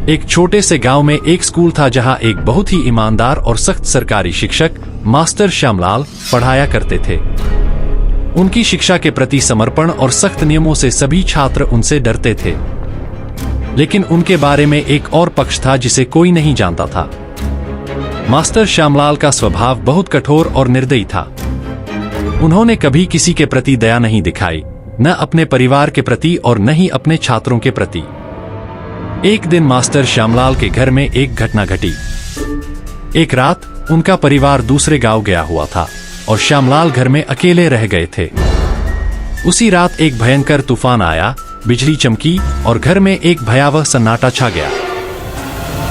एक छोटे से गांव में एक स्कूल था जहां एक बहुत ही ईमानदार और सख्त सरकारी शिक्षक मास्टर श्यामलाल पढ़ाया करते थे। उनकी शिक्षा के प्रति समर्पण और सख्त नियमों से सभी छात्र उनसे डरते थे। लेकिन उनके बारे में एक और पक्ष था जिसे कोई नहीं जानता था। मास्टर श्यामलाल का स्वभाव बहुत कठोर और निर्दयी था। उन्होंने कभी किसी के प्रति दया नहीं दिखाई, न अपने परिवार के प्रति और न ही अपने छात्रों के प्रति। एक दिन मास्टर श्यामलाल के घर में एक घटना घटी। एक रात उनका परिवार दूसरे गांव गया हुआ था और श्यामलाल घर में अकेले रह गए थे। उसी रात एक भयंकर तूफान आया, बिजली चमकी और घर में एक भयावह सन्नाटा छा गया।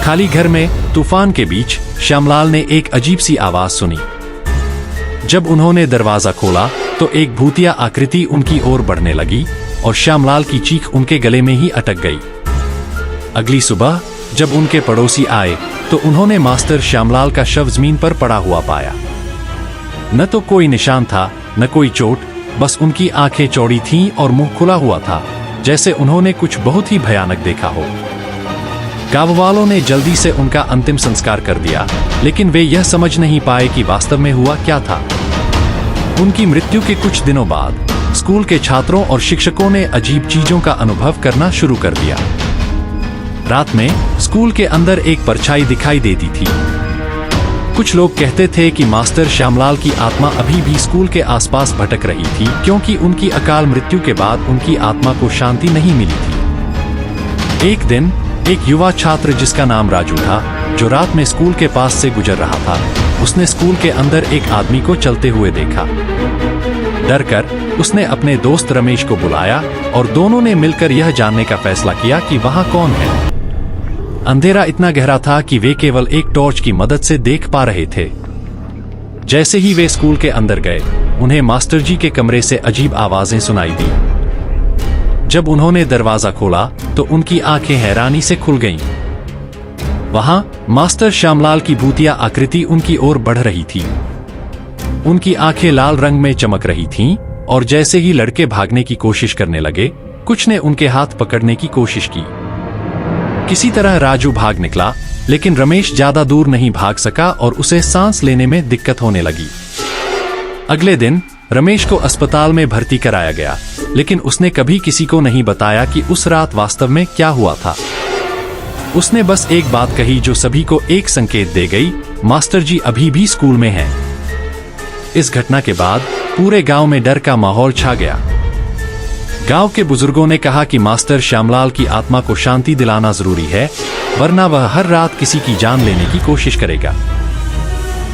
खाली घर में तूफान के बीच श्यामलाल ने एक अजीब सी आवाज सुनी। जब उन्होंने दरवाजा खोला तो एक भूतिया आकृति उनकी ओर बढ़ने लगी और श्यामलाल की चीख उनके गले में ही अटक गई। अगली सुबह जब उनके पड़ोसी आए तो उन्होंने मास्टर श्यामलाल का शव जमीन पर पड़ा हुआ पाया। न तो कोई निशान था, न कोई चोट, बस उनकी आंखें चौड़ी थीं और मुंह खुला हुआ था, जैसे उन्होंने कुछ बहुत ही भयानक देखा हो। गांव वालों ने जल्दी से उनका अंतिम संस्कार कर दिया, लेकिन वे यह समझ नहीं पाए कि वास्तव में हुआ क्या था। उनकी मृत्यु के कुछ दिनों बाद स्कूल के छात्रों और शिक्षकों ने अजीब चीजों का अनुभव करना शुरू कर दिया। रात में स्कूल के अंदर एक परछाई दिखाई देती थी। कुछ लोग कहते थे कि मास्टर श्यामलाल की आत्मा अभी भी स्कूल के आसपास भटक रही थी, क्योंकि उनकी अकाल मृत्यु के बाद उनकी आत्मा को शांति नहीं मिली थी। एक दिन एक युवा छात्र जिसका नाम राजू था, जो रात में स्कूल के पास से गुजर रहा था, उसने स्कूल के अंदर एक आदमी को चलते हुए देखा। डरकर उसने अपने दोस्त रमेश को बुलाया और दोनों ने मिलकर यह जानने का फैसला किया कि वहां कौन है। अंधेरा इतना गहरा था कि वे केवल एक टॉर्च की मदद से देख पा रहे थे। जैसे ही वे स्कूल के अंदर गए, उन्हें मास्टर जी के कमरे से अजीब आवाजें सुनाई दी। जब उन्होंने दरवाजा खोला तो उनकी आंखें हैरानी से खुल गईं। वहां मास्टर श्यामलाल की भूतिया आकृति उनकी ओर बढ़ रही थी। उनकी आंखें लाल रंग में चमक रही थीं और जैसे ही लड़के भागने की कोशिश करने लगे, कुछ ने उनके हाथ पकड़ने की कोशिश की। किसी तरह राजू भाग निकला, लेकिन रमेश ज्यादा दूर नहीं भाग सका और उसे सांस लेने में दिक्कत होने लगी। अगले दिन रमेश को अस्पताल में भर्ती कराया गया, लेकिन उसने कभी किसी को नहीं बताया कि उस रात वास्तव में क्या हुआ था। उसने बस एक बात कही जो सभी को एक संकेत दे गई, मास्टर जी अभी भी स्कूल में हैं। इस घटना के बाद पूरे गांव में डर का माहौल छा गया। गांव के बुजुर्गों ने कहा कि मास्टर श्यामलाल की आत्मा को शांति दिलाना जरूरी है, वरना वह हर रात किसी की जान लेने की कोशिश करेगा।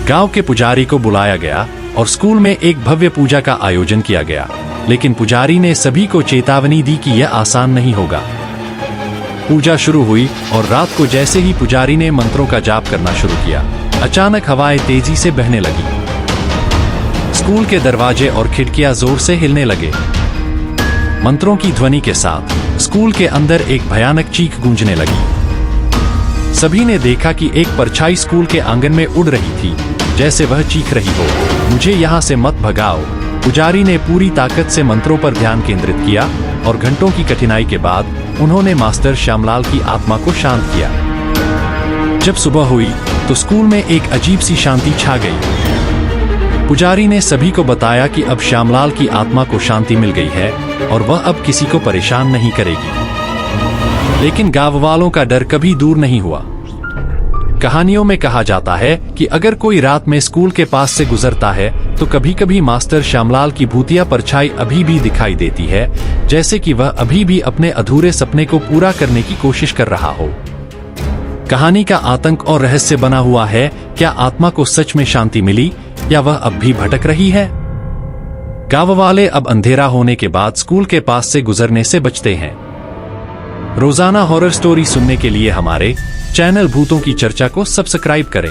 गांव के पुजारी को बुलाया गया और स्कूल में एक भव्य पूजा का आयोजन किया गया, लेकिन पुजारी ने सभी को चेतावनी दी कि यह आसान नहीं होगा। पूजा शुरू हुई और रात को जैसे ही पुजारी ने मंत्रों का जाप करना शुरू किया, अचानक हवाएं तेजी से बहने लगी। स्कूल के दरवाजे और खिड़कियां जोर से हिलने लगे। मंत्रों की ध्वनि के साथ स्कूल के अंदर एक भयानक चीख गूंजने लगी। सभी ने देखा कि एक परछाई स्कूल के आंगन में उड़ रही थी, जैसे वह चीख रही हो, मुझे यहाँ से मत भगाओ। पुजारी ने पूरी ताकत से मंत्रों पर ध्यान केंद्रित किया और घंटों की कठिनाई के बाद उन्होंने मास्टर श्यामलाल की आत्मा को शांत किया। जब सुबह हुई तो स्कूल में एक अजीब सी शांति छा गई। पुजारी ने सभी को बताया कि अब श्यामलाल की आत्मा को शांति मिल गई है और वह अब किसी को परेशान नहीं करेगी। लेकिन गांव वालों का डर कभी दूर नहीं हुआ। कहानियों में कहा जाता है कि अगर कोई रात में स्कूल के पास से गुजरता है तो कभी कभी मास्टर श्यामलाल की भूतिया परछाई अभी भी दिखाई देती है, जैसे कि वह अभी भी अपने अधूरे सपने को पूरा करने की कोशिश कर रहा हो। कहानी का आतंक और रहस्य बना हुआ है, क्या आत्मा को सच में शांति मिली या वह अब भी भटक रही है? गांव वाले अब अंधेरा होने के बाद स्कूल के पास से गुजरने से बचते हैं। रोजाना हॉरर स्टोरी सुनने के लिए हमारे चैनल भूतों की चर्चा को सब्सक्राइब करें।